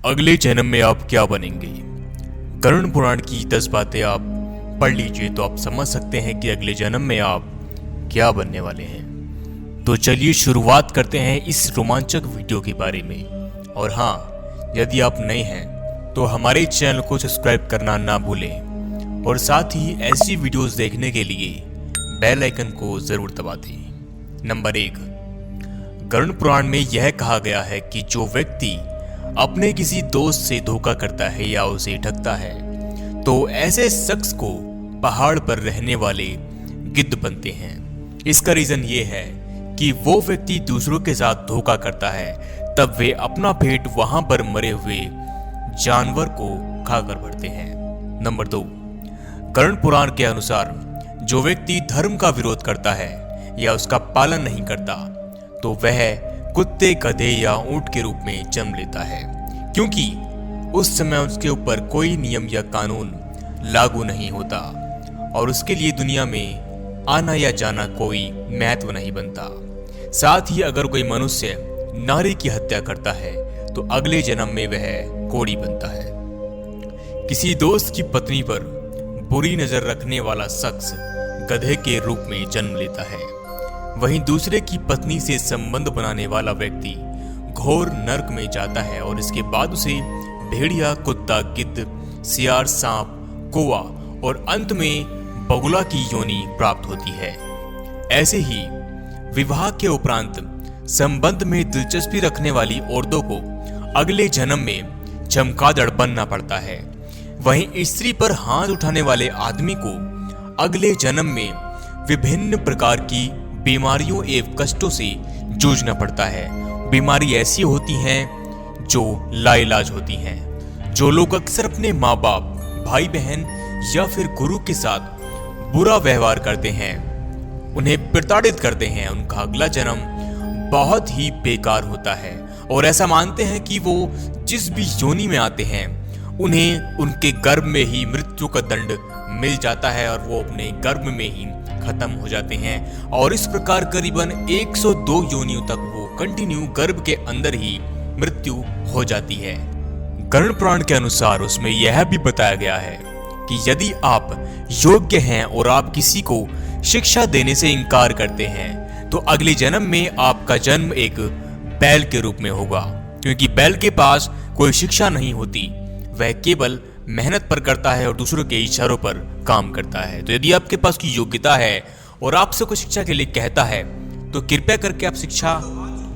अगले जन्म में आप क्या बनेंगे। गरुड़ पुराण की 10 बातें आप पढ़ लीजिए तो आप समझ सकते हैं कि अगले जन्म में आप क्या बनने वाले हैं। तो चलिए शुरुआत करते हैं इस रोमांचक वीडियो के बारे में। और हाँ, यदि आप नए हैं तो हमारे चैनल को सब्सक्राइब करना ना भूलें और साथ ही ऐसी वीडियोस देखने के लिए बेल आइकन को जरूर दबा दें। नंबर 1, गरुड़ पुराण में यह कहा गया है कि जो व्यक्ति अपने किसी दोस्त से धोखा करता है या उसे ठगता है तो ऐसे शख्स को पहाड़ पर रहने वाले गिद्ध बनते हैं। इसका रीजन ये है कि वो व्यक्ति दूसरों के साथ धोखा करता है तब वे अपना पेट वहां पर मरे हुए जानवर को खाकर भरते हैं। नंबर 2, गरुड़ पुराण के अनुसार जो व्यक्ति धर्म का विरोध करता है या उसका पालन नहीं करता तो वह कुत्ते, गधे या ऊंट के रूप में जन्म लेता है, क्योंकि उस समय उसके ऊपर कोई नियम या कानून लागू नहीं होता और उसके लिए दुनिया में आना या जाना कोई महत्व नहीं बनता। साथ ही अगर कोई मनुष्य नारी की हत्या करता है तो अगले जन्म में वह कोढ़ी बनता है। किसी दोस्त की पत्नी पर बुरी नजर रखने वाला शख्स गधे के रूप में जन्म लेता है। वहीं दूसरे की पत्नी से संबंध बनाने वाला व्यक्ति घोर नर्क में जाता है और इसके बाद उसे भेड़िया, कुत्ता, गिद्ध, सियार, सांप, कौवा और अंत में बगुला की योनि प्राप्त होती है। ऐसे ही विवाह के उपरांत संबंध में दिलचस्पी रखने वाली औरतों को अगले जन्म में चमगादड़ बनना पड़ता है। वहीं स्त्री पर हाथ उठाने वाले आदमी को अगले जन्म में विभिन्न प्रकार की बीमारियों एवं कष्टों से जूझना पड़ता है। बीमारी ऐसी होती हैं जो लाइलाज होती हैं। जो लोग अक्सर अपने माँ बाप, भाई बहन या फिर गुरु के साथ बुरा व्यवहार करते हैं, उन्हें प्रताड़ित करते हैं, उनका अगला जन्म बहुत ही बेकार होता है और ऐसा मानते हैं कि वो जिस भी योनि में आते हैं उन्हें उनके गर्भ में ही मृत्यु का दंड मिल जाता है और वो अपने गर्भ में ही खत्म हो जाते हैं। और इस प्रकार करीबन 102 योनियों तक वो कंटिन्यू गर्भ के अंदर ही मृत्यु हो जाती है। गरुड़ पुराण के अनुसार उसमें यह भी बताया गया है कि यदि आप योग्य हैं और आप किसी को शिक्षा देने से इनकार करते हैं तो अगले जन्म में आपका जन्म एक बैल के रूप में होगा, क्योंकि बैल के पास कोई शिक्षा नहीं होती, वह केवल मेहनत पर करता है और दूसरों के इशारों पर काम करता है। तो यदि आपके पास की योग्यता है और आपसे कोई शिक्षा के लिए कहता है तो कृपया करके आप शिक्षा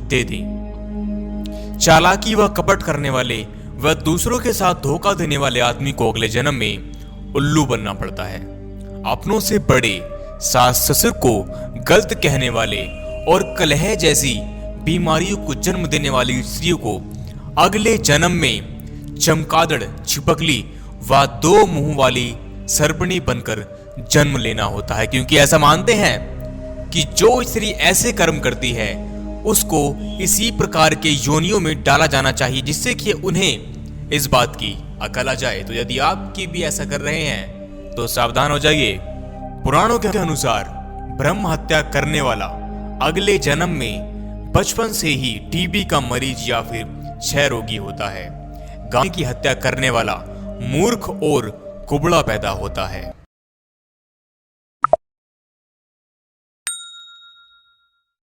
दे दें। चालाकी व कपट करने वाले व दूसरों के साथ धोखा देने वाले आदमी को अगले जन्म में उल्लू बनना पड़ता है। अपनों से बड़े, सास ससुर को गलत कहने वाले और कलह जैसी बीमारियों को जन्म देने वाली स्त्रियों को अगले जन्म में चमगादड़, छिपकली व 2 मुंह वाली सर्पणी बनकर जन्म लेना होता है, क्योंकि ऐसा मानते हैं कि जो स्त्री ऐसे कर्म करती है उसको इसी प्रकार के योनियों में डाला जाना चाहिए जिससे कि उन्हें इस बात की अकल आ जाए। तो यदि आपकी भी ऐसा कर रहे हैं तो सावधान हो जाइए। पुराणों के अनुसार ब्रह्म हत्या करने वाला अगले जन्म में बचपन से ही टीबी का मरीज या फिर क्षय रोगी होता है। गाय की हत्या करने वाला मूर्ख और कुबड़ा पैदा होता है।